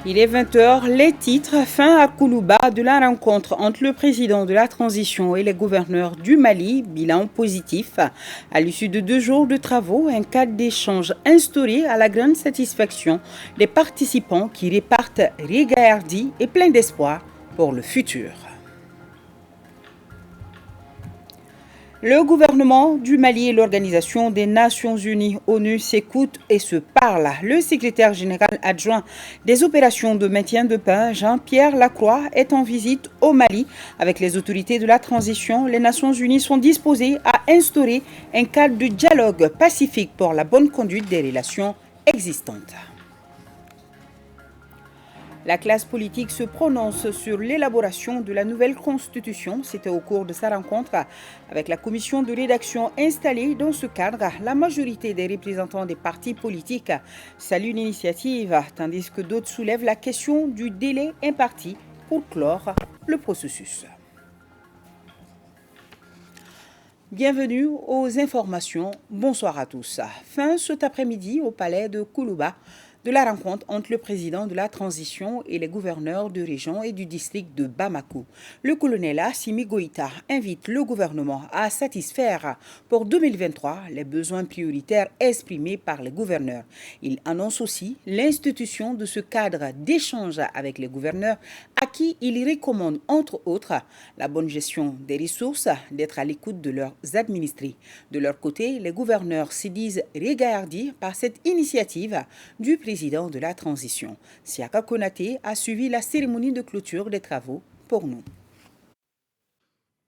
Il est 20 h, les titres, fin à Koulouba de la rencontre entre le président de la transition et les gouverneurs du Mali, bilan positif. À l'issue de 2 jours de travaux, un cadre d'échange instauré à la grande satisfaction des participants qui repartent régaillardis et pleins d'espoir pour le futur. Le gouvernement du Mali et l'Organisation des Nations Unies ONU s'écoutent et se parlent. Le secrétaire général adjoint des opérations de maintien de paix, Jean-Pierre Lacroix, est en visite au Mali. Avec les autorités de la transition, les Nations Unies sont disposées à instaurer un cadre de dialogue pacifique pour la bonne conduite des relations existantes. La classe politique se prononce sur l'élaboration de la nouvelle constitution. C'était au cours de sa rencontre avec la commission de rédaction installée. Dans ce cadre, la majorité des représentants des partis politiques saluent l'initiative, tandis que d'autres soulèvent la question du délai imparti pour clore le processus. Bienvenue aux informations. Bonsoir à tous. Fin cet après-midi au palais de Koulouba de la rencontre entre le président de la transition et les gouverneurs de région et du district de Bamako. Le colonel Assimi Goïta invite le gouvernement à satisfaire pour 2023 les besoins prioritaires exprimés par les gouverneurs. Il annonce aussi l'institution de ce cadre d'échange avec les gouverneurs à qui il recommande entre autres la bonne gestion des ressources, d'être à l'écoute de leurs administrés. De leur côté, les gouverneurs se disent régaillardis par cette initiative du président de la transition. Siaka Konaté a suivi la cérémonie de clôture des travaux pour nous.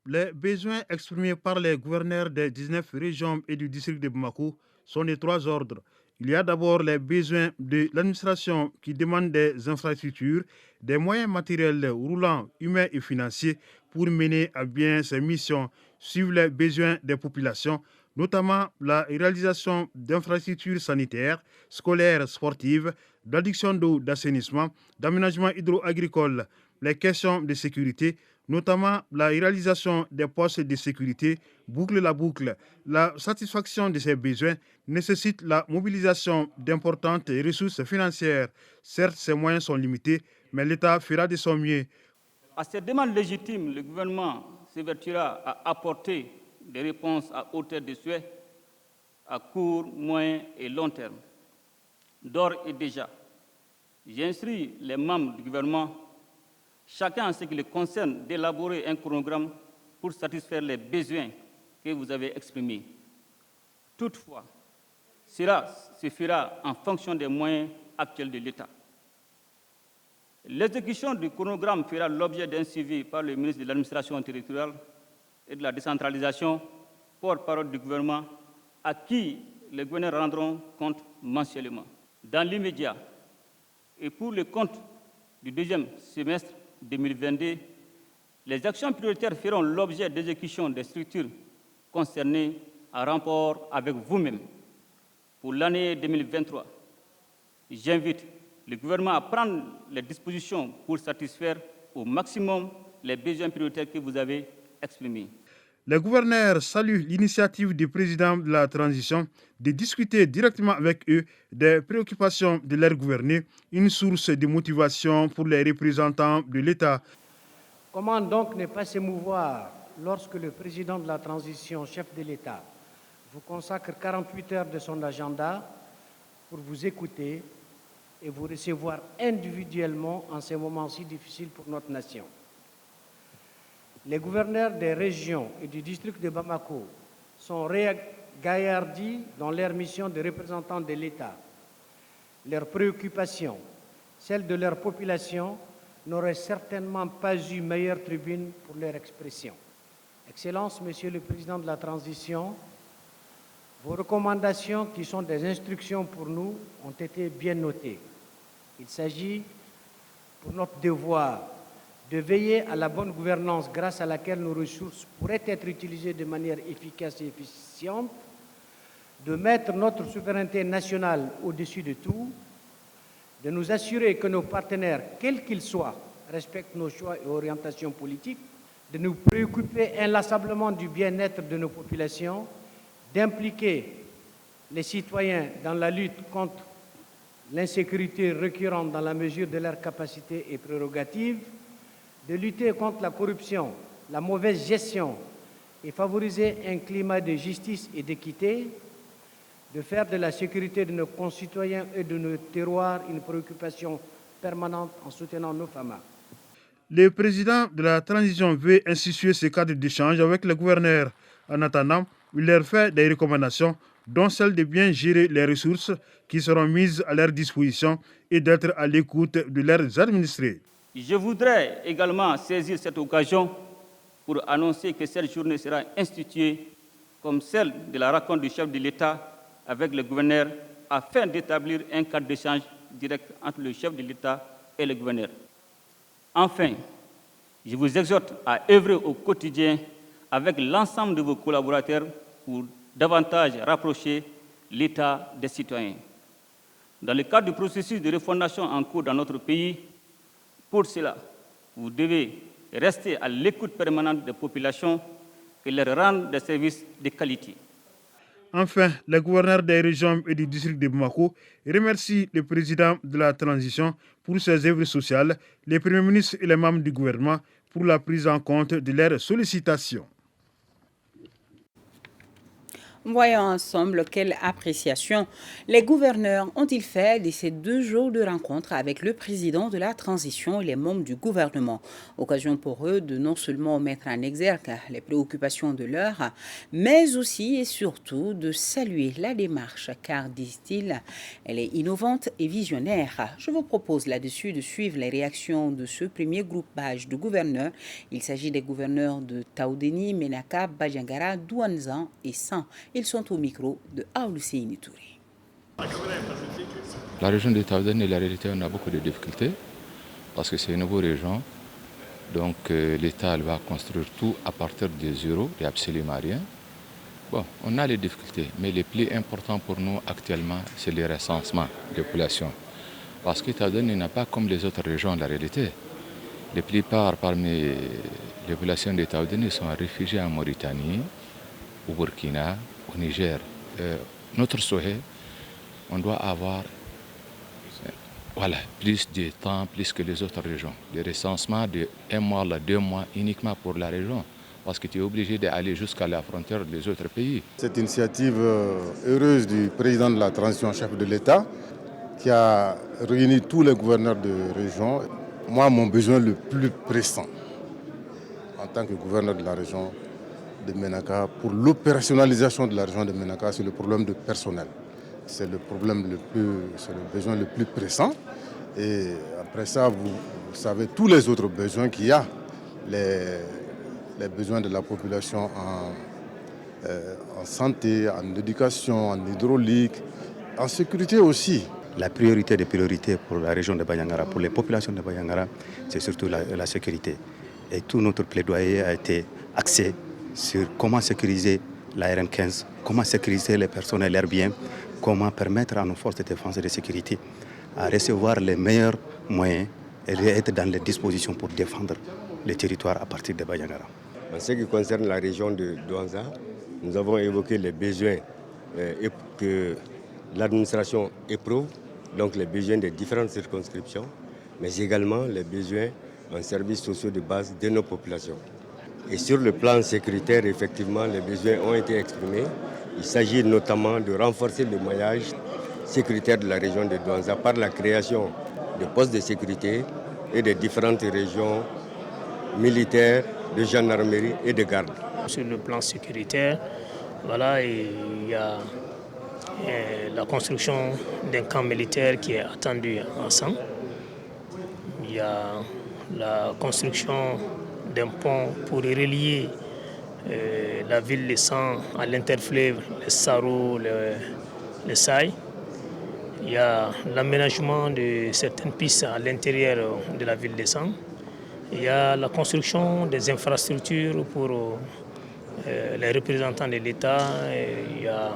Les besoins exprimés par les gouverneurs des 19 régions et du district de Bamako sont de 3 ordres. Il y a d'abord les besoins de l'administration qui demandent des infrastructures, des moyens matériels roulants, humains et financiers pour mener à bien ces missions, suivre les besoins des populations, notamment la réalisation d'infrastructures sanitaires, scolaires, sportives, d'adduction d'eau, d'assainissement, d'aménagement hydro-agricole, les questions de sécurité, notamment la réalisation des postes de sécurité, boucle la boucle. La satisfaction de ces besoins nécessite la mobilisation d'importantes ressources financières. Certes, ces moyens sont limités, mais l'État fera de son mieux. À ces demandes légitimes, le gouvernement s'évertuera à apporter des réponses à hauteur de souhait à court, moyen et long terme. D'ores et déjà, j'instruis les membres du gouvernement, chacun en ce qui le concerne, d'élaborer un chronogramme pour satisfaire les besoins que vous avez exprimés. Toutefois, cela se fera en fonction des moyens actuels de l'État. L'exécution du chronogramme fera l'objet d'un suivi par le ministre de l'Administration territoriale et de la décentralisation, porte-parole du gouvernement, à qui les gouverneurs rendront compte mensuellement. Dans l'immédiat, et pour le compte du deuxième semestre 2022, les actions prioritaires feront l'objet d'exécution des structures concernées en rapport avec vous-même. Pour l'année 2023, j'invite le gouvernement à prendre les dispositions pour satisfaire au maximum les besoins prioritaires que vous avez exprimés. Les gouverneurs saluent l'initiative du président de la transition de discuter directement avec eux des préoccupations de leurs gouvernés, une source de motivation pour les représentants de l'État. Comment donc ne pas s'émouvoir lorsque le président de la transition, chef de l'État, vous consacre 48 heures de son agenda pour vous écouter et vous recevoir individuellement en ces moments si difficiles pour notre nation. Les gouverneurs des régions et du district de Bamako sont régaillardis dans leur mission de représentants de l'État. Leurs préoccupations, celles de leur population, n'auraient certainement pas eu meilleure tribune pour leur expression. Excellence, Monsieur le Président de la Transition, vos recommandations, qui sont des instructions pour nous, ont été bien notées. Il s'agit, pour notre devoir, de veiller à la bonne gouvernance grâce à laquelle nos ressources pourraient être utilisées de manière efficace et efficiente, de mettre notre souveraineté nationale au-dessus de tout, de nous assurer que nos partenaires, quels qu'ils soient, respectent nos choix et orientations politiques, de nous préoccuper inlassablement du bien-être de nos populations, d'impliquer les citoyens dans la lutte contre l'insécurité récurrente dans la mesure de leurs capacités et prérogatives, de lutter contre la corruption, la mauvaise gestion et favoriser un climat de justice et d'équité, de faire de la sécurité de nos concitoyens et de nos terroirs une préoccupation permanente en soutenant nos femmes. Le président de la transition veut instituer ce cadre d'échange avec le gouverneur. En attendant, il leur fait des recommandations, dont celle de bien gérer les ressources qui seront mises à leur disposition et d'être à l'écoute de leurs administrés. Je voudrais également saisir cette occasion pour annoncer que cette journée sera instituée comme celle de la rencontre du chef de l'État avec le gouverneur afin d'établir un cadre d'échange direct entre le chef de l'État et le gouverneur. Enfin, je vous exhorte à œuvrer au quotidien avec l'ensemble de vos collaborateurs pour davantage rapprocher l'État des citoyens. Dans le cadre du processus de refondation en cours dans notre pays, pour cela, vous devez rester à l'écoute permanente des populations et leur rendre des services de qualité. Enfin, le gouverneur des régions et du district de Bamako remercie le président de la transition pour ses œuvres sociales, les premiers ministres et les membres du gouvernement pour la prise en compte de leurs sollicitations. Voyons ensemble quelle appréciation les gouverneurs ont-ils fait de ces 2 jours de rencontre avec le président de la transition et les membres du gouvernement. Occasion pour eux de non seulement mettre en exergue les préoccupations de l'heure, mais aussi et surtout de saluer la démarche, car, disent-ils, elle est innovante et visionnaire. Je vous propose là-dessus de suivre les réactions de ce premier groupage de gouverneurs. Il s'agit des gouverneurs de Taoudéni, Menaka, Badiangara, Douanzan et San. Ils sont au micro de Aoulusseini Touré. La région de Taoudéni, la réalité, on a beaucoup de difficultés parce que c'est une nouvelle région. Donc l'État va construire tout à partir de zéro, il n'y a absolument rien. Bon, on a les difficultés, mais le plus important pour nous actuellement, c'est le recensement des populations. Parce que Taoudéni n'est pas comme les autres régions, la réalité. La plupart parmi les populations de Taoudéni sont réfugiées en Mauritanie, au Burkina, au Niger. Notre souhait, on doit avoir plus de temps, plus que les autres régions. Le recensement de 1 mois, 2 mois uniquement pour la région, parce que tu es obligé d'aller jusqu'à la frontière des autres pays. Cette initiative heureuse du président de la transition, chef de l'État, qui a réuni tous les gouverneurs de région. Moi, mon besoin le plus pressant, en tant que gouverneur de la région de Menaka, pour l'opérationnalisation de la région de Menaka, c'est le problème de personnel. C'est le besoin le plus pressant. Et après ça, vous savez tous les autres besoins qu'il y a, les besoins de la population en santé, en éducation, en hydraulique, en sécurité aussi. La priorité des priorités pour la région de Badiangara, pour les populations de Badiangara, c'est surtout la sécurité. Et tout notre plaidoyer a été axé sur comment sécuriser la RN15, comment sécuriser les personnes et leurs biens, comment permettre à nos forces de défense et de sécurité à recevoir les meilleurs moyens et être dans les dispositions pour défendre le territoire à partir de Badiangara. En ce qui concerne la région de Douanza, nous avons évoqué les besoins que l'administration éprouve, donc les besoins des différentes circonscriptions, mais également les besoins en services sociaux de base de nos populations. Et sur le plan sécuritaire, effectivement, les besoins ont été exprimés. Il s'agit notamment de renforcer le maillage sécuritaire de la région de Douanza par la création de postes de sécurité et de différentes régions militaires, de gendarmerie et de garde. Sur le plan sécuritaire, il y a la construction d'un camp militaire qui est attendu à San. Il y a la construction d'un pont pour relier la ville de San à l'interfleuve, le Saro, le Saï. Il y a l'aménagement de certaines pistes à l'intérieur de la ville de San. Il y a la construction des infrastructures pour les représentants de l'État. Il y a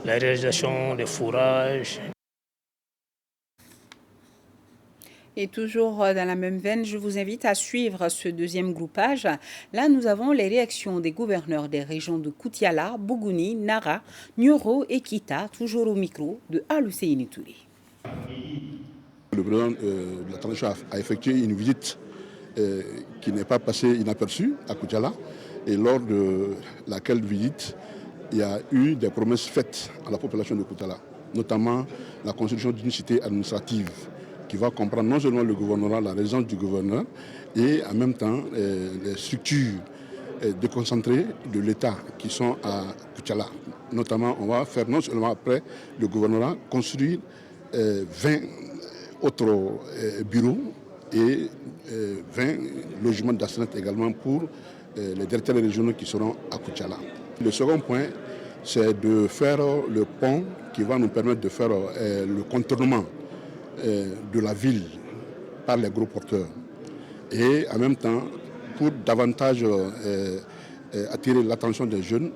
la réalisation des fourrages. Et toujours dans la même veine, je vous invite à suivre ce deuxième groupage. Là, nous avons les réactions des gouverneurs des régions de Koutiala, Bougouni, Nara, Nioro et Kita, toujours au micro de Aoulusseini Touré. le président de la transition a effectué une visite qui n'est pas passée inaperçue à Koutiala, et lors de laquelle visite, il y a eu des promesses faites à la population de Koutiala, notamment la construction d'une cité administrative qui va comprendre non seulement le gouvernorat, la résidence du gouverneur, et en même temps les structures déconcentrées de l'État qui sont à Koutiala. Notamment, on va faire non seulement après le gouvernorat construire 20 autres bureaux et 20 logements d'astreinte également pour les directeurs régionaux qui seront à Koutiala. Le second point, c'est de faire le pont qui va nous permettre de faire le contournement de la ville par les gros porteurs. Et en même temps, pour davantage attirer l'attention des jeunes,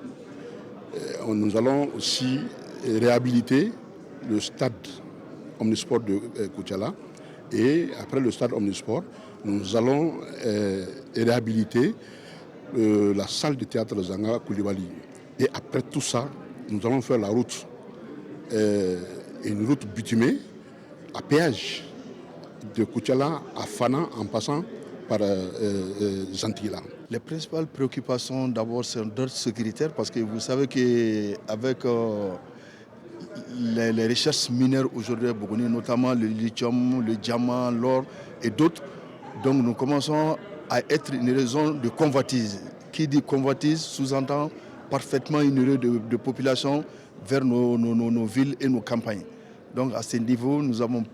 nous allons aussi réhabiliter le stade Omnisport de Koutiala. Et après le stade Omnisport, nous allons réhabiliter la salle de théâtre de Zanga Koulibaly. Et après tout ça, nous allons faire la route, une route bitumée à péage de Koutiala à Fana en passant par Zantila. Les principales préoccupations d'abord c'est d'ordre sécuritaire parce que vous savez qu'avec les recherches minières aujourd'hui à Bougouni, notamment le lithium, le diamant, l'or et d'autres, donc nous commençons à être une raison de convoitise. Qui dit convoitise sous-entend parfaitement une urée de population vers nos villes et nos campagnes. Donc à ce niveau, nous avons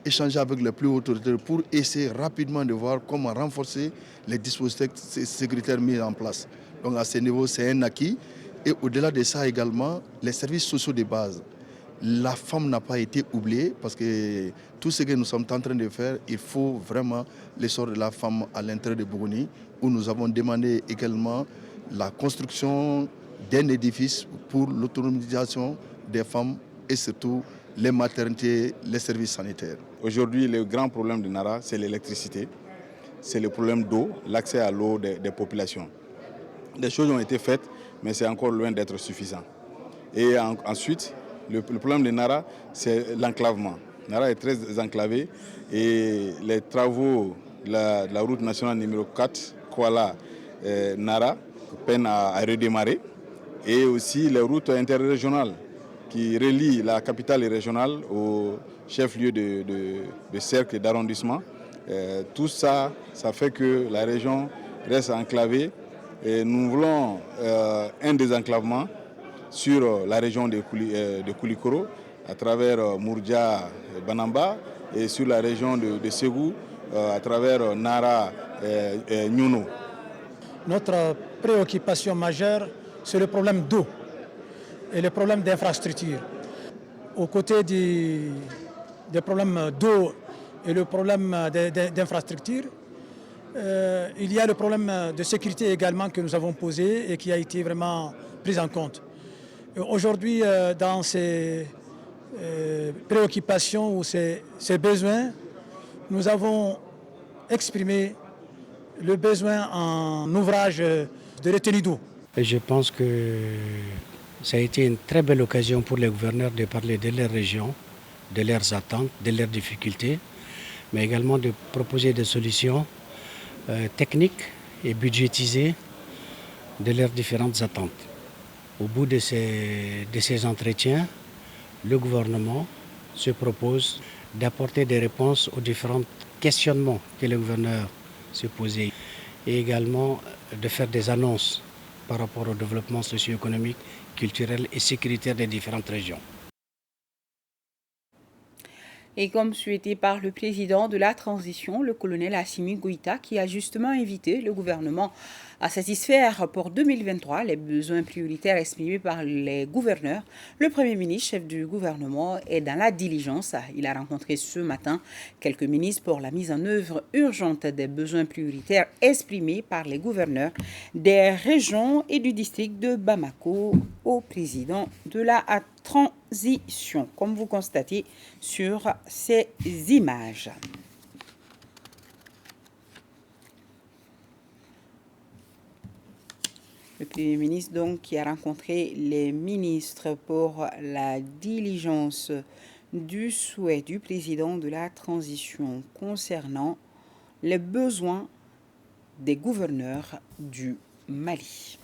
échangé avec les plus hautes autorités pour essayer rapidement de voir comment renforcer les dispositifs sécuritaires mis en place. Donc à ce niveau, c'est un acquis. Et au-delà de ça également, les services sociaux de base. La femme n'a pas été oubliée parce que tout ce que nous sommes en train de faire, il faut vraiment l'essor de la femme à l'intérieur de Bougouni, où nous avons demandé également la construction d'un édifice pour l'autonomisation des femmes et surtout les maternités, les services sanitaires. Aujourd'hui, le grand problème de Nara, c'est l'électricité, c'est le problème d'eau, l'accès à l'eau des populations. Des choses ont été faites, mais c'est encore loin d'être suffisant. Et ensuite, le problème de Nara, c'est l'enclavement. Nara est très enclavé et les travaux de la route nationale numéro 4, Kuala-Nara, peinent à redémarrer. Et aussi les routes interrégionales qui relient la capitale régionale au chef-lieu de cercle et d'arrondissement. Tout ça, ça fait que la région reste enclavée. Et nous voulons un désenclavement sur la région de Koulikoro à travers Mourdia et Banamba et sur la région de Ségou à travers Nara et Nyuno. Notre préoccupation majeure, c'est le problème d'eau et le problème d'infrastructure. Aux côtés des problèmes d'eau et le problème d'infrastructure, il y a le problème de sécurité également que nous avons posé et qui a été vraiment pris en compte. Aujourd'hui, dans ces préoccupations ou ces besoins, nous avons exprimé le besoin en ouvrage de retenue d'eau. Je pense que ça a été une très belle occasion pour les gouverneurs de parler de leur région, de leurs attentes, de leurs difficultés, mais également de proposer des solutions techniques et budgétisées de leurs différentes attentes. Au bout de ces entretiens, le gouvernement se propose d'apporter des réponses aux différents questionnements que les gouverneurs se posaient et également de faire des annonces par rapport au développement socio-économique, culturel et sécuritaire des différentes régions. Et comme souhaité par le président de la transition, le colonel Assimi Goïta, qui a justement invité le gouvernement à satisfaire pour 2023 les besoins prioritaires exprimés par les gouverneurs, le Premier ministre, chef du gouvernement, est dans la diligence. Il a rencontré ce matin quelques ministres pour la mise en œuvre urgente des besoins prioritaires exprimés par les gouverneurs des régions et du district de Bamako au président de la transition, comme vous constatez sur ces images. Le Premier ministre, donc, qui a rencontré les ministres pour la diligence du souhait du président de la transition concernant les besoins des gouverneurs du Mali.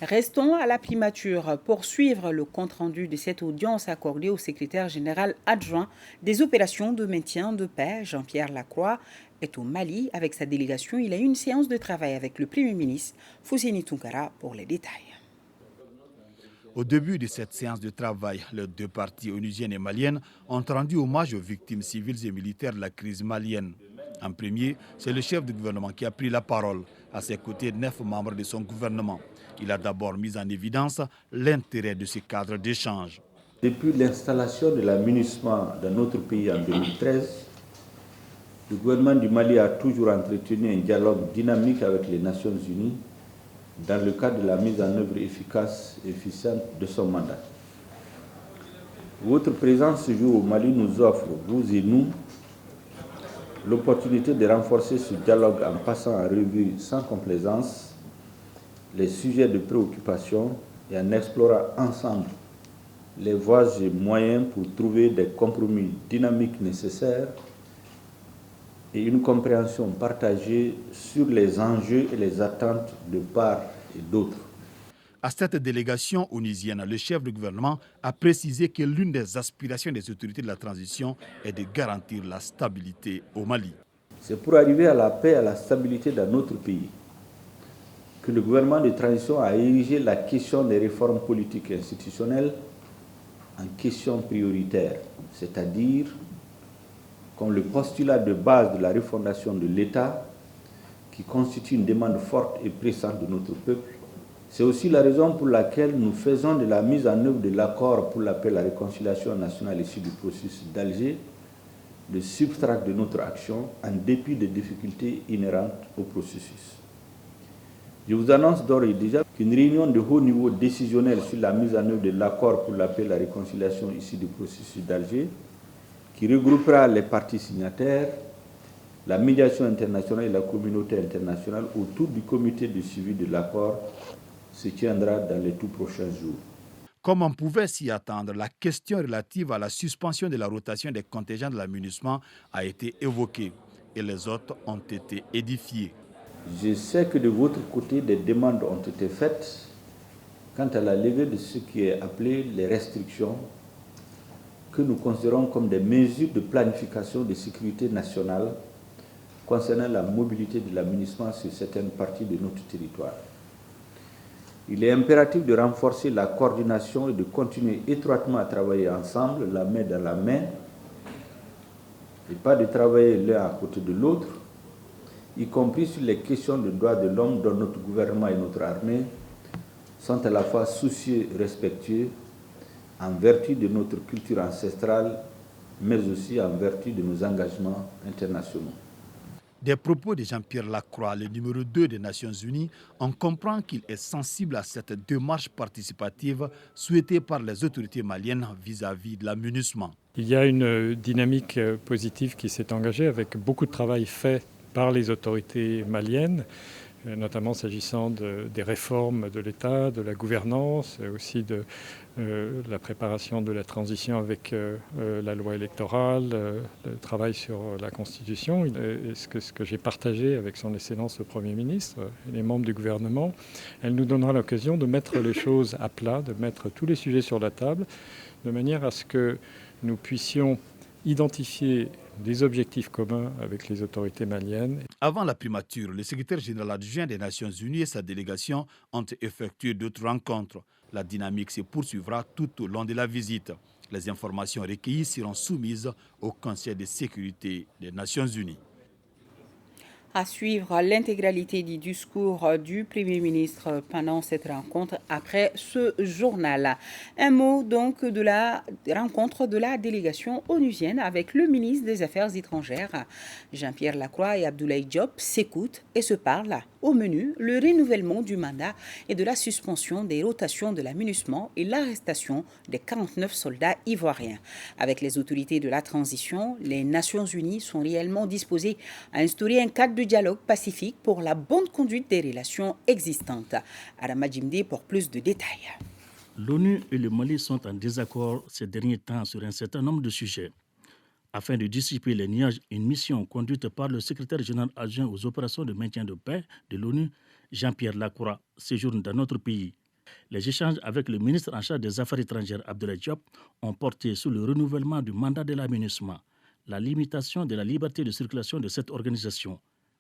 Restons à la primature pour suivre le compte-rendu de cette audience accordée au secrétaire général adjoint des opérations de maintien de paix, Jean-Pierre Lacroix, est au Mali. Avec sa délégation, il a eu une séance de travail avec le Premier ministre Fousseni Tounkara pour les détails. Au début de cette séance de travail, les deux parties onusiennes et maliennes ont rendu hommage aux victimes civiles et militaires de la crise malienne. En premier, c'est le chef du gouvernement qui a pris la parole. À ses côtés, 9 membres de son gouvernement. Il a d'abord mis en évidence l'intérêt de ce cadre d'échange. Depuis l'installation de la MINUSMA dans notre pays en 2013, le gouvernement du Mali a toujours entretenu un dialogue dynamique avec les Nations Unies dans le cadre de la mise en œuvre efficace et efficiente de son mandat. Votre présence ce jour au Mali nous offre, vous et nous, l'opportunité de renforcer ce dialogue en passant en revue sans complaisance les sujets de préoccupation et en explorant ensemble les voies et moyens pour trouver des compromis dynamiques nécessaires et une compréhension partagée sur les enjeux et les attentes de part et d'autre. À cette délégation onusienne, le chef du gouvernement a précisé que l'une des aspirations des autorités de la transition est de garantir la stabilité au Mali. C'est pour arriver à la paix et à la stabilité dans notre pays que le gouvernement de transition a érigé la question des réformes politiques et institutionnelles en question prioritaire, c'est-à-dire comme le postulat de base de la refondation de l'État qui constitue une demande forte et pressante de notre peuple. C'est aussi la raison pour laquelle nous faisons de la mise en œuvre de l'accord pour la paix et la réconciliation nationale issu du processus d'Alger le substrat de notre action en dépit des difficultés inhérentes au processus. Je vous annonce d'ores et déjà qu'une réunion de haut niveau décisionnelle sur la mise en œuvre de l'accord pour la paix et la réconciliation issu du processus d'Alger, qui regroupera les parties signataires, la médiation internationale et la communauté internationale autour du comité de suivi de l'accord, se tiendra dans les tout prochains jours. Comme on pouvait s'y attendre, la question relative à la suspension de la rotation des contingents de la MINUSMA a été évoquée et les autres ont été édifiées. Je sais que de votre côté, des demandes ont été faites quant à la levée de ce qui est appelé les restrictions que nous considérons comme des mesures de planification de sécurité nationale concernant la mobilité de la MINUSMA sur certaines parties de notre territoire. Il est impératif de renforcer la coordination et de continuer étroitement à travailler ensemble, la main dans la main, et pas de travailler l'un à côté de l'autre, y compris sur les questions de droits de l'homme dont notre gouvernement et notre armée sont à la fois soucieux et respectueux en vertu de notre culture ancestrale, mais aussi en vertu de nos engagements internationaux. Des propos de Jean-Pierre Lacroix, le numéro 2 des Nations Unies, on comprend qu'il est sensible à cette démarche participative souhaitée par les autorités maliennes vis-à-vis de la MINUSMA. Il y a une dynamique positive qui s'est engagée avec beaucoup de travail fait par les autorités maliennes, notamment s'agissant des réformes de l'État, de la gouvernance, aussi de la préparation de la transition avec la loi électorale, le travail sur la Constitution. Et ce que j'ai partagé avec son Excellence le Premier ministre et les membres du gouvernement, elle nous donnera l'occasion de mettre les choses à plat, de mettre tous les sujets sur la table, de manière à ce que nous puissions identifier des objectifs communs avec les autorités maliennes. Avant la primature, le secrétaire général adjoint des Nations Unies et sa délégation ont effectué d'autres rencontres. La dynamique se poursuivra tout au long de la visite. Les informations recueillies seront soumises au Conseil de sécurité des Nations Unies. À suivre l'intégralité du discours du Premier ministre pendant cette rencontre après ce journal. Un mot donc de la rencontre de la délégation onusienne avec le ministre des Affaires étrangères. Jean-Pierre Lacroix et Abdoulaye Diop s'écoutent et se parlent. Au menu, le renouvellement du mandat et de la suspension des rotations de la MINUSMA et l'arrestation des 49 soldats ivoiriens. Avec les autorités de la transition, les Nations Unies sont réellement disposées à instaurer un cadre de dialogue pacifique pour la bonne conduite des relations existantes. Adama Djimde pour plus de détails. L'ONU et le Mali sont en désaccord ces derniers temps sur un certain nombre de sujets. Afin de dissiper les nuages, une mission conduite par le secrétaire général adjoint aux opérations de maintien de paix de l'ONU, Jean-Pierre Lacroix, séjourne dans notre pays. Les échanges avec le ministre en charge des Affaires étrangères, Abdoulaye Diop, ont porté sur le renouvellement du mandat de la MINUSMA, la limitation de la liberté de circulation de cette organisation,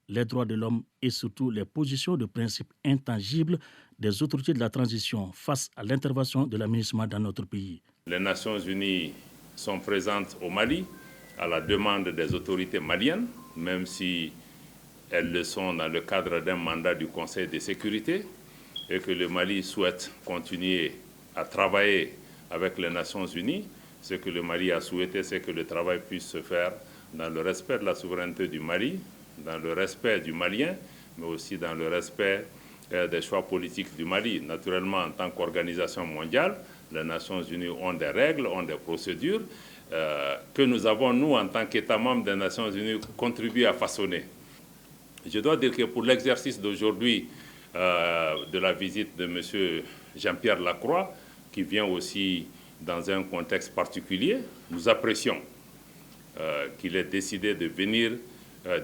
les droits de l'homme et surtout les positions de principe intangibles des autorités de la transition face à l'intervention de la MINUSMA dans notre pays. Les Nations Unies sont présentes au Mali à la demande des autorités maliennes, même si elles le sont dans le cadre d'un mandat du Conseil de sécurité, et que le Mali souhaite continuer à travailler avec les Nations Unies. Ce que le Mali a souhaité, c'est que le travail puisse se faire dans le respect de la souveraineté du Mali, dans le respect du Malien, mais aussi dans le respect des choix politiques du Mali. Naturellement, en tant qu'organisation mondiale, les Nations Unies ont des règles, ont des procédures que nous avons, nous, en tant qu'État membre des Nations Unies, contribué à façonner. Je dois dire que pour l'exercice d'aujourd'hui de la visite de M. Jean-Pierre Lacroix, qui vient aussi dans un contexte particulier, nous apprécions qu'il ait décidé de venir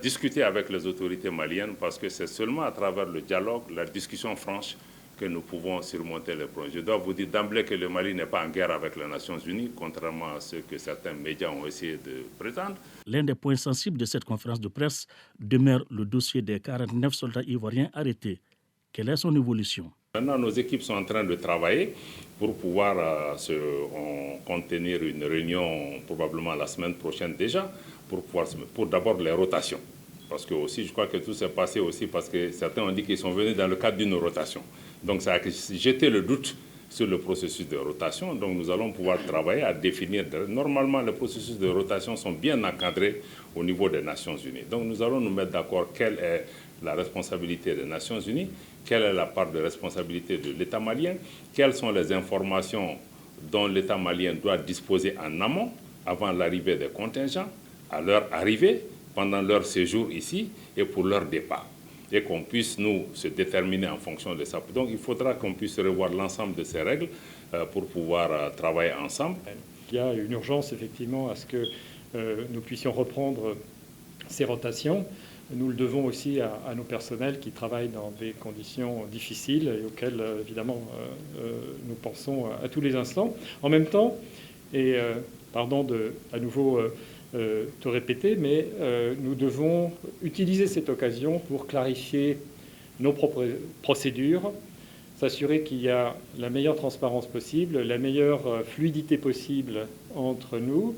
discuter avec les autorités maliennes, parce que c'est seulement à travers le dialogue, la discussion franche, que nous pouvons surmonter les problèmes. Je dois vous dire d'emblée que le Mali n'est pas en guerre avec les Nations Unies, contrairement à ce que certains médias ont essayé de prétendre. L'un des points sensibles de cette conférence de presse demeure le dossier des 49 soldats ivoiriens arrêtés. Quelle est son évolution? Maintenant, nos équipes sont en train de travailler pour pouvoir contenir une réunion probablement la semaine prochaine déjà, pour d'abord les rotations. Parce que aussi, je crois que tout s'est passé aussi parce que certains ont dit qu'ils sont venus dans le cadre d'une rotation. Donc ça a jeté le doute sur le processus de rotation. Donc nous allons pouvoir travailler à définir. Normalement, les processus de rotation sont bien encadrés au niveau des Nations Unies. Donc nous allons nous mettre d'accord quelle est la responsabilité des Nations Unies, quelle est la part de responsabilité de l'État malien, quelles sont les informations dont l'État malien doit disposer en amont, avant l'arrivée des contingents, à leur arrivée, pendant leur séjour ici et pour leur départ. Et qu'on puisse, nous, se déterminer en fonction de ça. Donc il faudra qu'on puisse revoir l'ensemble de ces règles pour pouvoir travailler ensemble. Il y a une urgence, effectivement, à ce que nous puissions reprendre ces rotations. Nous le devons aussi à nos personnels qui travaillent dans des conditions difficiles et auxquelles, évidemment, nous pensons à tous les instants. En même temps, et pardon de à nouveau te répéter, mais nous devons utiliser cette occasion pour clarifier nos propres procédures, s'assurer qu'il y a la meilleure transparence possible, la meilleure fluidité possible entre nous.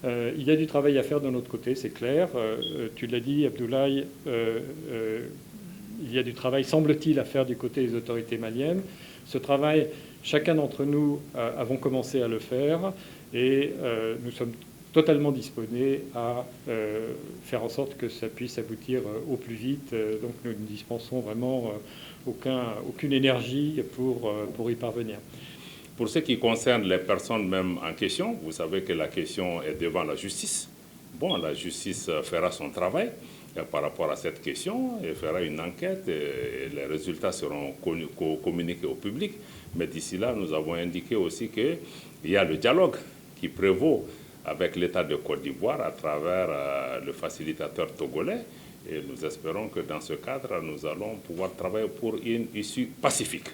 Il y a du travail à faire de notre côté, c'est clair. Tu l'as dit, Abdoulaye, il y a du travail, semble-t-il, à faire du côté des autorités maliennes. Ce travail, chacun d'entre nous avons commencé à le faire et nous sommes totalement disposés à faire en sorte que ça puisse aboutir au plus vite. Donc nous ne dispensons vraiment aucune énergie pour y parvenir. Pour ce qui concerne les personnes même en question, vous savez que la question est devant la justice. Bon, la justice fera son travail par rapport à cette question et fera une enquête et les résultats seront communiqués au public. Mais d'ici là, nous avons indiqué aussi qu'il y a le dialogue qui prévaut avec l'État de Côte d'Ivoire à travers le facilitateur togolais. Et nous espérons que dans ce cadre, nous allons pouvoir travailler pour une issue pacifique.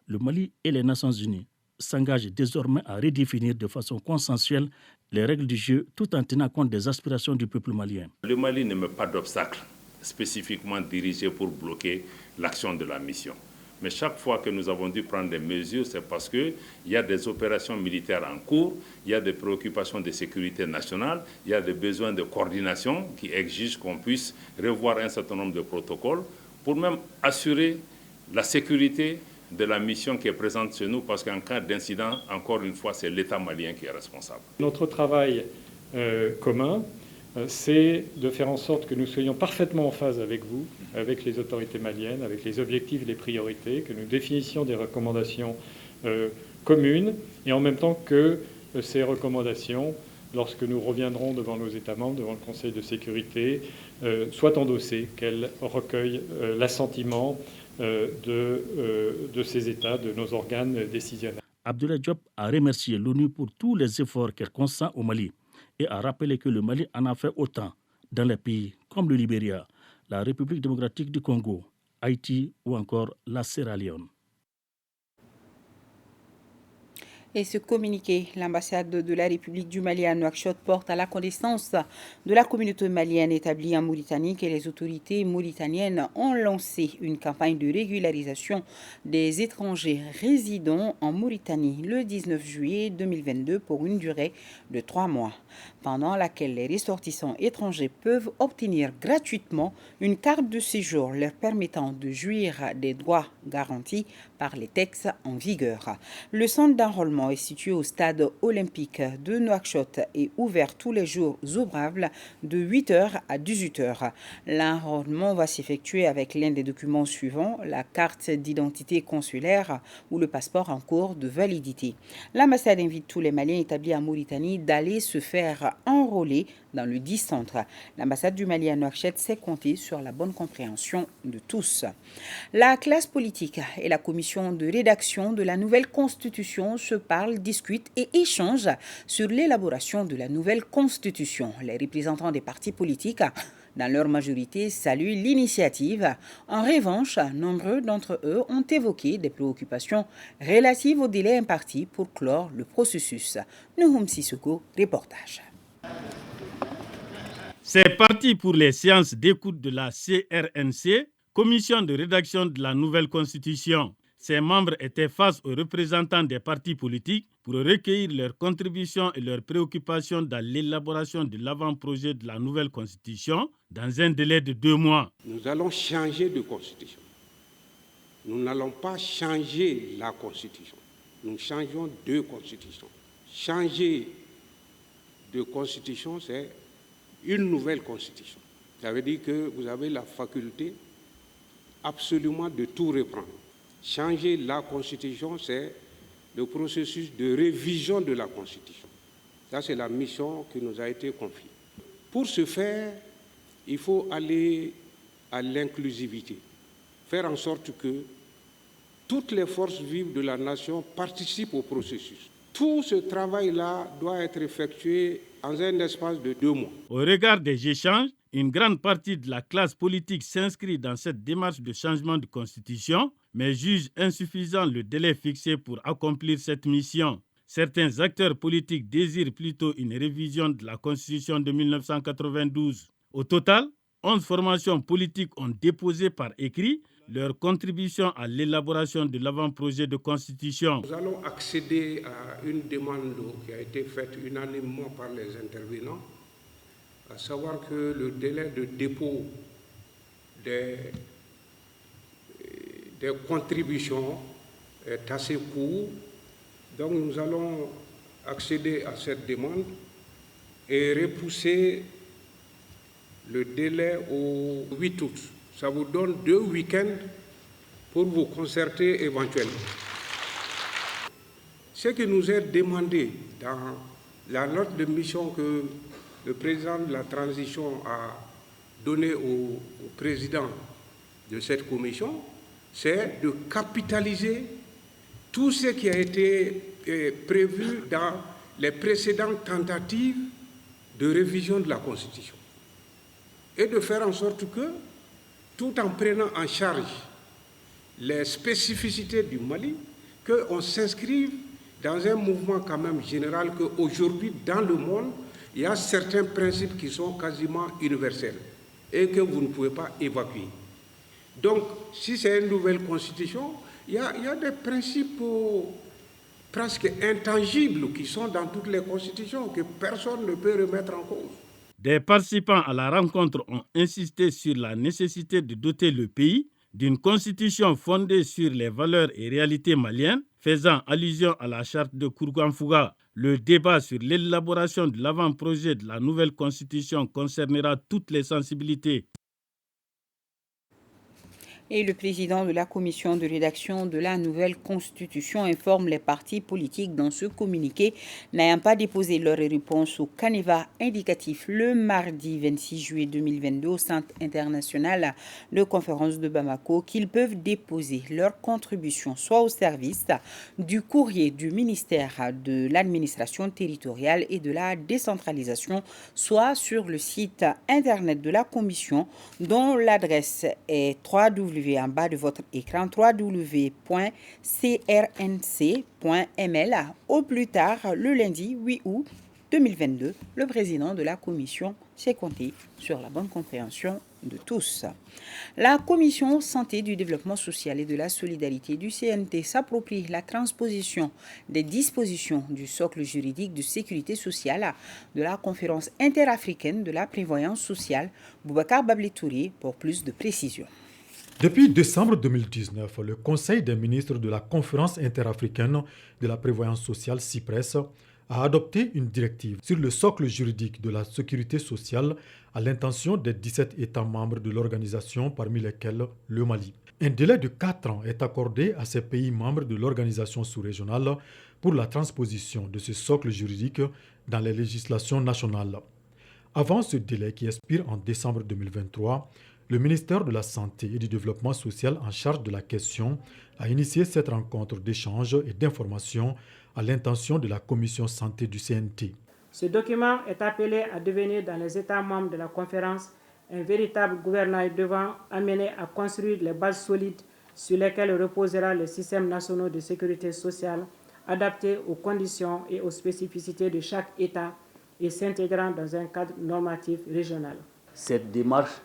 Le Mali et les Nations Unies s'engagent désormais à redéfinir de façon consensuelle les règles du jeu tout en tenant compte des aspirations du peuple malien. Le Mali ne met pas d'obstacles spécifiquement dirigés pour bloquer l'action de la mission. Mais chaque fois que nous avons dû prendre des mesures, c'est parce qu'il y a des opérations militaires en cours, il y a des préoccupations de sécurité nationale, il y a des besoins de coordination qui exigent qu'on puisse revoir un certain nombre de protocoles pour même assurer la sécurité de la mission qui est présente chez nous, parce qu'en cas d'incident, encore une fois, c'est l'État malien qui est responsable. Notre travail commun, c'est de faire en sorte que nous soyons parfaitement en phase avec vous, avec les autorités maliennes, avec les objectifs et les priorités, que nous définissions des recommandations communes, et en même temps que ces recommandations, lorsque nous reviendrons devant nos États membres, devant le Conseil de sécurité, soient endossées, qu'elles recueillent l'assentiment de ces États, de nos organes décisionnels. Abdoulaye Diop a remercié l'ONU pour tous les efforts qu'elle consent au Mali et a rappelé que le Mali en a fait autant dans les pays comme le Libéria, la République démocratique du Congo, Haïti ou encore la Sierra Leone. Et ce communiqué, l'ambassade de la République du Mali à Nouakchott porte à la connaissance de la communauté malienne établie en Mauritanie que les autorités mauritaniennes ont lancé une campagne de régularisation des étrangers résidant en Mauritanie le 19 juillet 2022 pour une durée de 3 mois, pendant laquelle les ressortissants étrangers peuvent obtenir gratuitement une carte de séjour leur permettant de jouir des droits garantis par les textes en vigueur. Le centre d'enrôlement est situé au stade olympique de Nouakchott et ouvert tous les jours ouvrables de 8h à 18h. L'enrôlement va s'effectuer avec l'un des documents suivants, la carte d'identité consulaire ou le passeport en cours de validité. L'ambassade invite tous les Maliens établis en Mauritanie d'aller se faire enrôler dans le 10 centre. L'ambassade du Mali à Nouakchott sait compter sur la bonne compréhension de tous. La classe politique et la commission de rédaction de la nouvelle constitution se parlent, discutent et échangent sur l'élaboration de la nouvelle constitution. Les représentants des partis politiques, dans leur majorité, saluent l'initiative. En revanche, nombreux d'entre eux ont évoqué des préoccupations relatives au délai imparti pour clore le processus. Nouhoum Sissoko, reportage. C'est parti pour les séances d'écoute de la CRNC, commission de rédaction de la nouvelle constitution. Ses membres étaient face aux représentants des partis politiques pour recueillir leurs contributions et leurs préoccupations dans l'élaboration de l'avant-projet de la nouvelle constitution dans un délai de 2 mois. Nous allons changer de constitution. Nous n'allons pas changer la constitution. Nous changeons de constitution. Changer de constitution, c'est une nouvelle constitution. Ça veut dire que vous avez la faculté absolument de tout reprendre. Changer la constitution, c'est le processus de révision de la constitution. Ça, c'est la mission qui nous a été confiée. Pour ce faire, il faut aller à l'inclusivité, faire en sorte que toutes les forces vives de la nation participent au processus. Tout ce travail-là doit être effectué en un espace de 2 mois. Au regard des échanges, une grande partie de la classe politique s'inscrit dans cette démarche de changement de constitution, mais juge insuffisant le délai fixé pour accomplir cette mission. Certains acteurs politiques désirent plutôt une révision de la constitution de 1992. Au total, 11 formations politiques ont déposé par écrit leur contribution à l'élaboration de l'avant-projet de constitution. Nous allons accéder à une demande qui a été faite unanimement par les intervenants, à savoir que le délai de dépôt des contributions est assez court. Donc nous allons accéder à cette demande et repousser le délai au 8 août. Ça vous donne 2 week-ends pour vous concerter éventuellement. Ce qui nous est demandé dans la note de mission que le président de la transition a donnée au président de cette commission, c'est de capitaliser tout ce qui a été prévu dans les précédentes tentatives de révision de la Constitution et de faire en sorte que, tout en prenant en charge les spécificités du Mali, qu'on s'inscrive dans un mouvement quand même général qu'aujourd'hui, dans le monde, il y a certains principes qui sont quasiment universels et que vous ne pouvez pas évacuer. Donc, si c'est une nouvelle constitution, il y a des principes presque intangibles qui sont dans toutes les constitutions que personne ne peut remettre en cause. Des participants à la rencontre ont insisté sur la nécessité de doter le pays d'une constitution fondée sur les valeurs et réalités maliennes, faisant allusion à la charte de Kourganfouga. Le débat sur l'élaboration de l'avant-projet de la nouvelle constitution concernera toutes les sensibilités. Et le président de la commission de rédaction de la nouvelle constitution informe les partis politiques dans ce communiqué n'ayant pas déposé leur réponse au canevas indicatif le mardi 26 juillet 2022 au Centre international de conférence de Bamako qu'ils peuvent déposer leur contribution soit au service du courrier du ministère de l'administration territoriale et de la décentralisation, soit sur le site internet de la commission dont l'adresse est www en bas de votre écran www.crnc.ml au plus tard le lundi 8 août 2022. Le président de la commission s'est compté sur la bonne compréhension de tous. La commission santé, du développement social et de la solidarité du CNT s'approprie la transposition des dispositions du socle juridique de sécurité sociale de la conférence interafricaine de la prévoyance sociale. Boubacar Babletouri pour plus de précisions. Depuis décembre 2019, le Conseil des ministres de la Conférence interafricaine de la prévoyance sociale CIPRES a adopté une directive sur le socle juridique de la sécurité sociale à l'intention des 17 États membres de l'organisation, parmi lesquels le Mali. Un délai de 4 ans est accordé à ces pays membres de l'organisation sous-régionale pour la transposition de ce socle juridique dans les législations nationales. Avant ce délai qui expire en décembre 2023, le ministère de la Santé et du Développement social en charge de la question a initié cette rencontre d'échange et d'information à l'intention de la Commission santé du CNT. Ce document est appelé à devenir dans les États membres de la conférence un véritable gouvernail devant amener à construire les bases solides sur lesquelles reposera le système national de sécurité sociale adapté aux conditions et aux spécificités de chaque État et s'intégrant dans un cadre normatif régional. Cette démarche,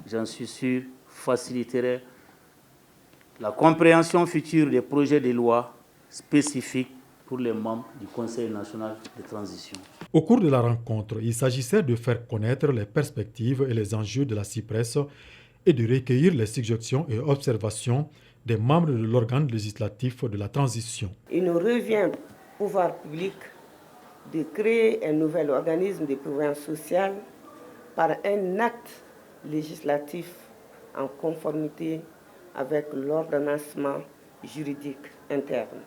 j'en suis sûr, faciliterait la compréhension future des projets de loi spécifiques pour les membres du Conseil national de transition. Au cours de la rencontre, il s'agissait de faire connaître les perspectives et les enjeux de la CIPRES et de recueillir les suggestions et observations des membres de l'organe législatif de la transition. Il nous revient, pouvoir public, de créer un nouvel organisme de prévoyance sociale par un acte législatif en conformité avec l'ordonnancement juridique interne.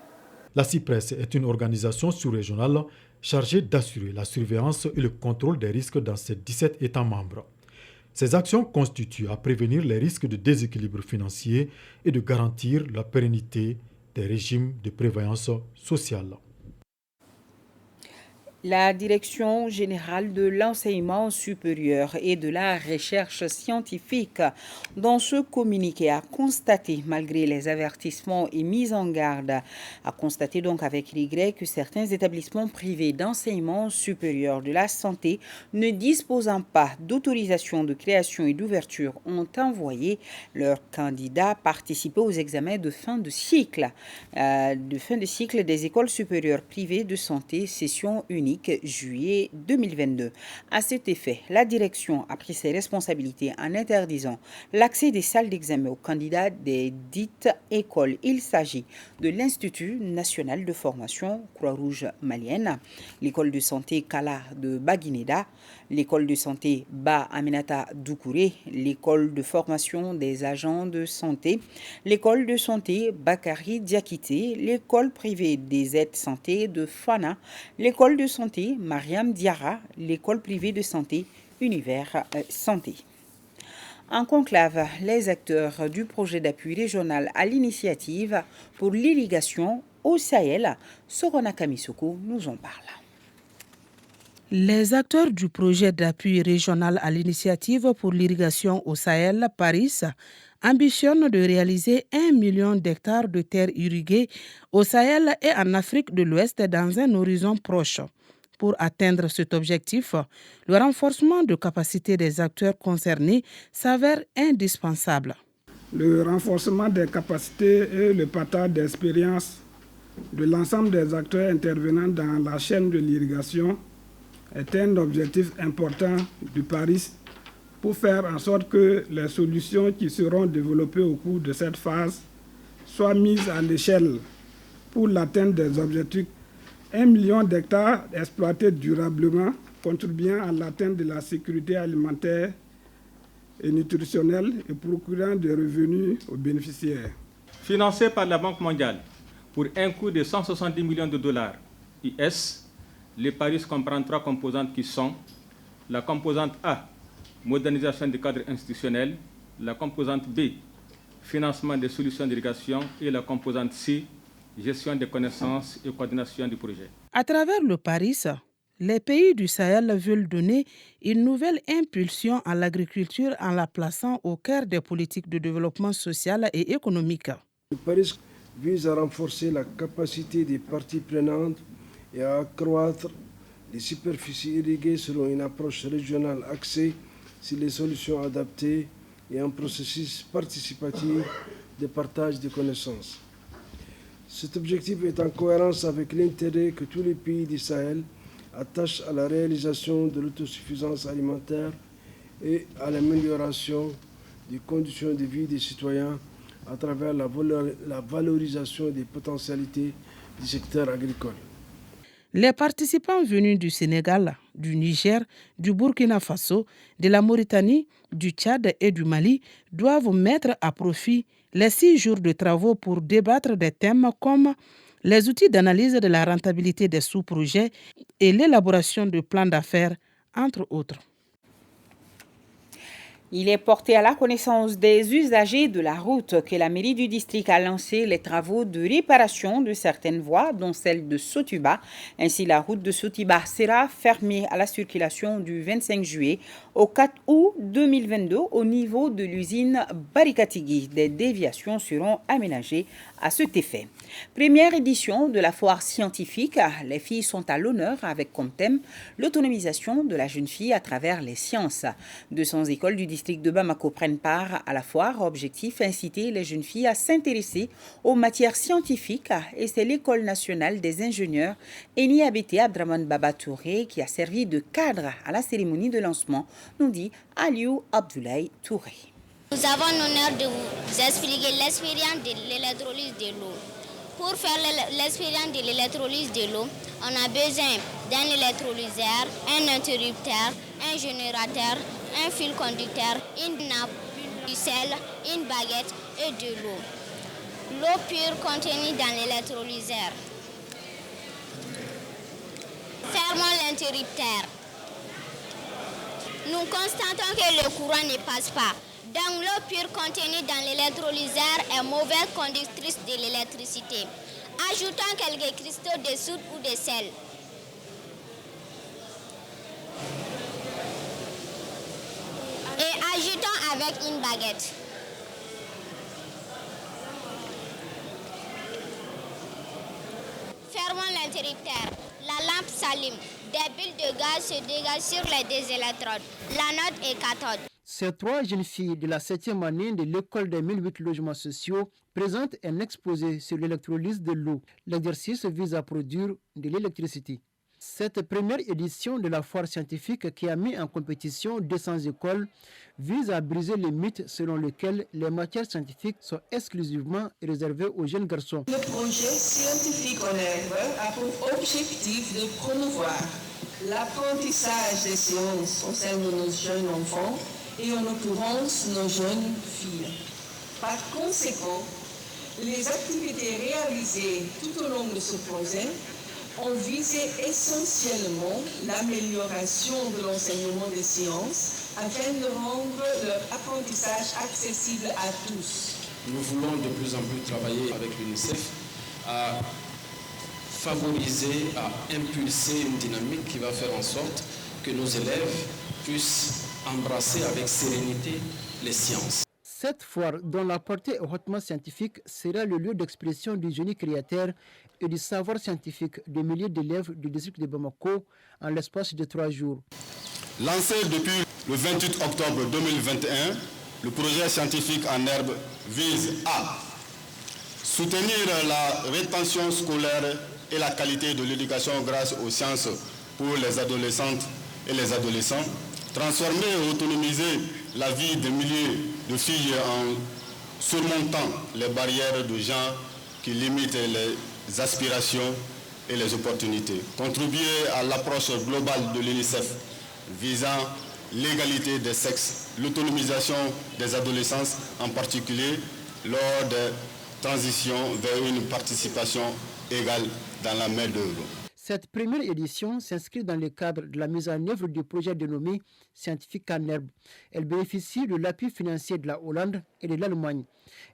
La CIPRES est une organisation sous-régionale chargée d'assurer la surveillance et le contrôle des risques dans ses 17 États membres. Ces actions constituent à prévenir les risques de déséquilibre financier et de garantir la pérennité des régimes de prévoyance sociale. La Direction générale de l'enseignement supérieur et de la recherche scientifique, dans ce communiqué, a constaté, malgré les avertissements et mises en garde, a constaté donc avec regret que certains établissements privés d'enseignement supérieur de la santé, ne disposant pas d'autorisation de création et d'ouverture, ont envoyé leurs candidats participer aux examens de fin de cycle des écoles supérieures privées de santé, session unique. Juillet 2022. À cet effet, la direction a pris ses responsabilités en interdisant l'accès des salles d'examen aux candidats des dites écoles. Il s'agit de l'Institut national de formation Croix-Rouge malienne, l'école de santé Kala de Baguineda, l'école de santé Ba Aminata Doukouré, l'école de formation des agents de santé, l'école de santé Bakari Diakité, l'école privée des aides santé de Fana, l'école de santé Mariam Diara, l'école privée de santé Univers Santé. En conclave, les acteurs du projet d'appui régional à l'initiative pour l'irrigation au Sahel, Sorona Kamisoko nous en parle. Les acteurs du projet d'appui régional à l'initiative pour l'irrigation au Sahel, Paris, ambitionnent de réaliser 1 million d'hectares de terres irriguées au Sahel et en Afrique de l'Ouest dans un horizon proche. Pour atteindre cet objectif, le renforcement de capacité des acteurs concernés s'avère indispensable. Le renforcement des capacités et le partage d'expérience de l'ensemble des acteurs intervenant dans la chaîne de l'irrigation est un objectif important du Paris pour faire en sorte que les solutions qui seront développées au cours de cette phase soient mises à l'échelle pour l'atteinte des objectifs. 1 million d'hectares exploités durablement, contribuant à l'atteinte de la sécurité alimentaire et nutritionnelle et procurant des revenus aux bénéficiaires. Financé par la Banque mondiale pour un coût de 170 millions de dollars US, le Paris comprend 3 composantes qui sont la composante A, modernisation du cadre institutionnel, la composante B, financement des solutions d'irrigation et la composante C, gestion des connaissances et coordination du projet. À travers le Paris, les pays du Sahel veulent donner une nouvelle impulsion à l'agriculture en la plaçant au cœur des politiques de développement social et économique. Le Paris vise à renforcer la capacité des parties prenantes et à accroître les superficies irriguées selon une approche régionale axée sur les solutions adaptées et un processus participatif de partage de connaissances. Cet objectif est en cohérence avec l'intérêt que tous les pays du Sahel attachent à la réalisation de l'autosuffisance alimentaire et à l'amélioration des conditions de vie des citoyens à travers la valorisation des potentialités du secteur agricole. Les participants venus du Sénégal, du Niger, du Burkina Faso, de la Mauritanie, du Tchad et du Mali doivent mettre à profit les 6 jours de travaux pour débattre des thèmes comme les outils d'analyse de la rentabilité des sous-projets et l'élaboration de plans d'affaires, entre autres. Il est porté à la connaissance des usagers de la route que la mairie du district a lancé les travaux de réparation de certaines voies, dont celle de Sotuba. Ainsi, la route de Sotuba sera fermée à la circulation du 25 juillet au 4 août 2022 au niveau de l'usine Barikatigui. Des déviations seront aménagées à cet effet. Première édition de la foire scientifique, les filles sont à l'honneur avec comme thème l'autonomisation de la jeune fille à travers les sciences. 200 écoles du district de Bamako prennent part à la foire. Objectif, inciter les jeunes filles à s'intéresser aux matières scientifiques et c'est l'école nationale des ingénieurs Eni Abete Abdraman Baba Touré qui a servi de cadre à la cérémonie de lancement, nous dit Aliou Abdoulaye Touré. Nous avons l'honneur de vous expliquer l'expérience de l'électrolyse de l'eau. Pour faire l'expérience de l'électrolyse de l'eau, on a besoin d'un électrolyseur, un interrupteur, un générateur, un fil conducteur, une nappe, du sel, une baguette et de l'eau. L'eau pure contenue dans l'électrolyseur. Fermons l'interrupteur. Nous constatons que le courant ne passe pas. Donc l'eau pure contenue dans l'électrolyseur est mauvaise conductrice de l'électricité. Ajoutons quelques cristaux de soude ou de sel. Et ajoutons avec une baguette. Fermons l'interrupteur. La lampe s'allume. Des bulles de gaz se dégagent sur les deux électrodes, l'anode et cathode. Ces 3 jeunes filles de la 7e année de l'école des 1008 logements sociaux présentent un exposé sur l'électrolyse de l'eau. L'exercice vise à produire de l'électricité. Cette première édition de la foire scientifique qui a mis en compétition 200 écoles vise à briser les mythes selon lesquels les matières scientifiques sont exclusivement réservées aux jeunes garçons. Le projet scientifique en herbe a pour objectif de promouvoir l'apprentissage des sciences au sein de nos jeunes enfants et en l'occurrence nos jeunes filles. Par conséquent, les activités réalisées tout au long de ce projet ont visé essentiellement l'amélioration de l'enseignement des sciences afin de rendre leur apprentissage accessible à tous. Nous voulons de plus en plus travailler avec l'UNICEF à favoriser, à impulser une dynamique qui va faire en sorte que nos élèves puissent embrasser avec sérénité les sciences. Cette foire, dont la portée est hautement scientifique, sera le lieu d'expression du génie créateur et du savoir scientifique de milliers d'élèves du district de Bamako en l'espace de 3 jours. Lancé depuis le 28 octobre 2021, le projet scientifique en herbe vise à soutenir la rétention scolaire et la qualité de l'éducation grâce aux sciences pour les adolescentes et les adolescents, transformer et autonomiser la vie de milliers de filles en surmontant les barrières de genre qui limitent les aspirations et les opportunités. Contribuer à l'approche globale de l'UNICEF visant l'égalité des sexes, l'autonomisation des adolescents, en particulier lors des transitions vers une participation égale dans la main-d'œuvre. Cette première édition s'inscrit dans le cadre de la mise en œuvre du projet dénommé Scientifique en herbe. Elle bénéficie de l'appui financier de la Hollande et de l'Allemagne.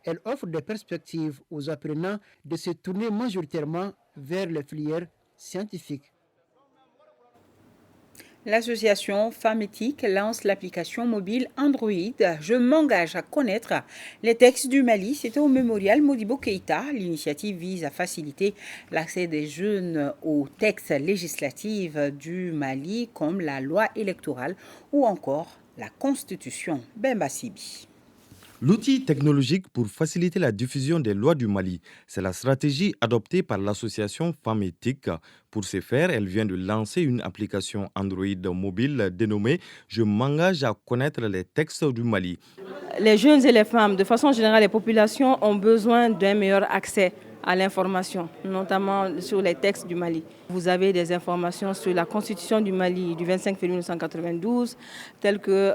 Elle offre des perspectives aux apprenants de se tourner majoritairement vers les filières scientifiques. L'association Femmes Éthiques lance l'application mobile Android. Je m'engage à connaître les textes du Mali. C'était au mémorial Modibo Keïta. L'initiative vise à faciliter l'accès des jeunes aux textes législatifs du Mali comme la loi électorale ou encore la Constitution. Bemba Sibi. L'outil technologique pour faciliter la diffusion des lois du Mali, c'est la stratégie adoptée par l'association Femmes Éthiques. Pour ce faire, elle vient de lancer une application Android mobile dénommée « Je m'engage à connaître les textes du Mali ». Les jeunes et les femmes, de façon générale, les populations ont besoin d'un meilleur accès à l'information, notamment sur les textes du Mali. Vous avez des informations sur la Constitution du Mali du 25 février 1992, telles que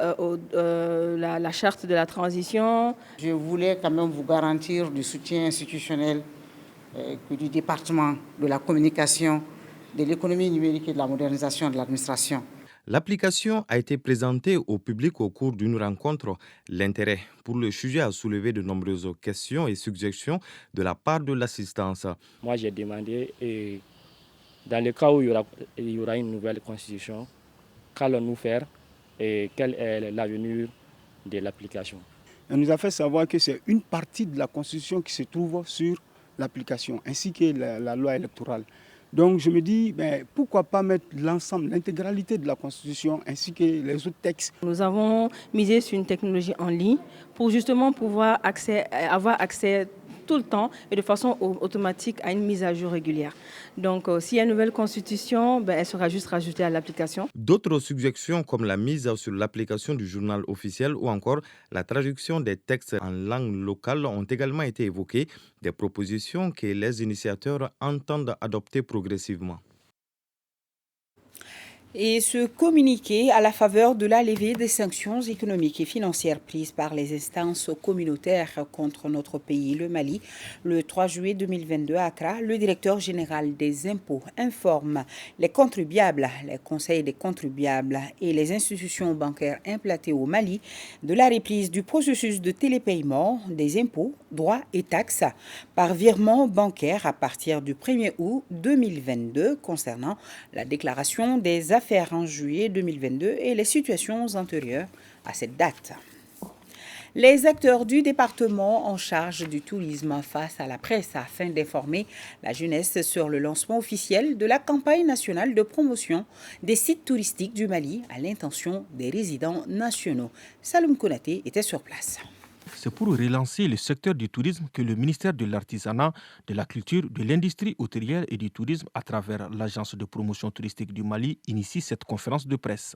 la charte de la transition. Je voulais quand même vous garantir du soutien institutionnel du département de la communication, de l'économie numérique et de la modernisation de l'administration. L'application a été présentée au public au cours d'une rencontre. L'intérêt pour le sujet a soulevé de nombreuses questions et suggestions de la part de l'assistance. Moi, j'ai demandé, dans le cas où il y aura une nouvelle constitution, qu'allons-nous faire et quel est l'avenir de l'application. On nous a fait savoir que c'est une partie de la constitution qui se trouve sur l'application, ainsi que la loi électorale. Donc je me dis, pourquoi pas mettre l'ensemble, l'intégralité de la Constitution ainsi que les autres textes. Nous avons misé sur une technologie en ligne pour justement pouvoir avoir accès tout le temps et de façon automatique à une mise à jour régulière. Donc s'il y a une nouvelle constitution, elle sera juste rajoutée à l'application. D'autres suggestions comme la mise sur l'application du journal officiel ou encore la traduction des textes en langue locale ont également été évoquées, des propositions que les initiateurs entendent adopter progressivement. Et ce communiqué à la faveur de la levée des sanctions économiques et financières prises par les instances communautaires contre notre pays, le Mali, le 3 juillet 2022 à Accra, le directeur général des impôts informe les contribuables, les conseils des contribuables et les institutions bancaires implantées au Mali de la reprise du processus de télépaiement des impôts, droits et taxes par virement bancaire à partir du 1er août 2022 concernant la déclaration des affaires en juillet 2022 et les situations antérieures à cette date. Les acteurs du département en charge du tourisme face à la presse afin d'informer la jeunesse sur le lancement officiel de la campagne nationale de promotion des sites touristiques du Mali à l'intention des résidents nationaux. Saloum Konaté était sur place. C'est pour relancer le secteur du tourisme que le ministère de l'Artisanat, de la Culture, de l'Industrie hôtelière et du Tourisme, à travers l'Agence de promotion touristique du Mali, initie cette conférence de presse.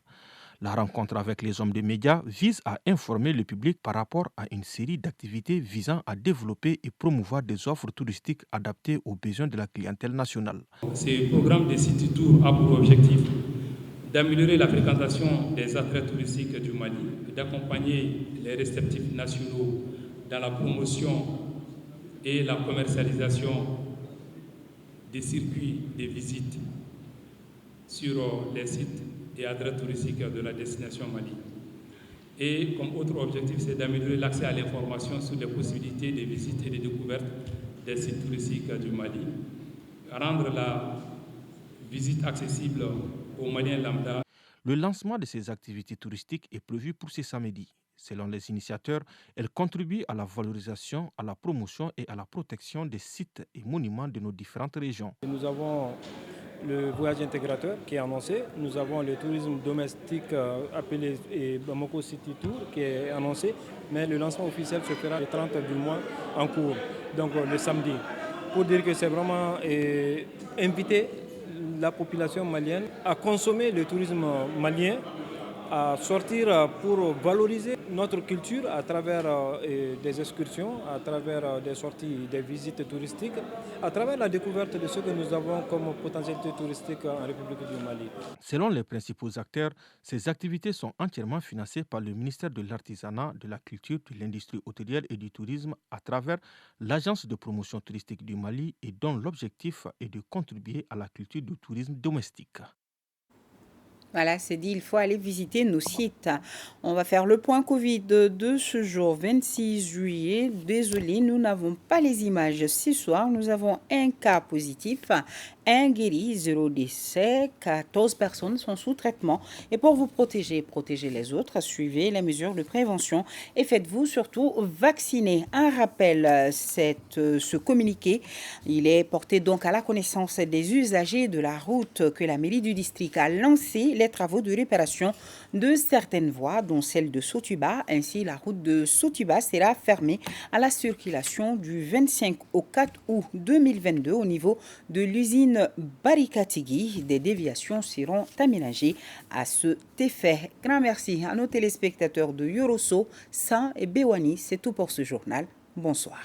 La rencontre avec les hommes de médias vise à informer le public par rapport à une série d'activités visant à développer et promouvoir des offres touristiques adaptées aux besoins de la clientèle nationale. Ce programme de City Tour a pour objectif d'améliorer la fréquentation des attraits touristiques du Mali, d'accompagner les réceptifs nationaux dans la promotion et la commercialisation des circuits de visite sur les sites et attraits touristiques de la destination Mali. Et comme autre objectif, c'est d'améliorer l'accès à l'information sur les possibilités de visite et de découverte des sites touristiques du Mali, rendre la visite accessible aux Maliens lambda. Le lancement de ces activités touristiques est prévu pour ce samedi. Selon les initiateurs, elles contribuent à la valorisation, à la promotion et à la protection des sites et monuments de nos différentes régions. Nous avons le voyage intégrateur qui est annoncé. Nous avons le tourisme domestique appelé Bamako City Tour qui est annoncé. Mais le lancement officiel se fera le 30 du mois en cours, donc le samedi. Pour dire que c'est vraiment inviter la population malienne à consommer le tourisme malien à sortir pour valoriser notre culture à travers des excursions, à travers des sorties, des visites touristiques, à travers la découverte de ce que nous avons comme potentialité touristique en République du Mali. Selon les principaux acteurs, ces activités sont entièrement financées par le ministère de l'Artisanat, de la Culture, de l'Industrie hôtelière et du Tourisme à travers l'Agence de promotion touristique du Mali et dont l'objectif est de contribuer à la culture du tourisme domestique. Voilà, c'est dit, il faut aller visiter nos sites. On va faire le point Covid de ce jour, 26 juillet. Désolé, nous n'avons pas les images ce soir. Nous avons un cas positif, un guéri, 0 décès, 14 personnes sont sous traitement. Et pour vous protéger, protéger les autres, suivez les mesures de prévention et faites-vous surtout vacciner. Un rappel, ce communiqué, il est porté donc à la connaissance des usagers de la route que la mairie du district a lancé les travaux de réparation de certaines voies, dont celle de Sotuba. Ainsi, la route de Sotuba sera fermée à la circulation du 25 au 4 août 2022 au niveau de l'usine Barikatigui. Des déviations seront aménagées à cet effet. Grand merci à nos téléspectateurs de Yorosso, San et Bewani. C'est tout pour ce journal. Bonsoir.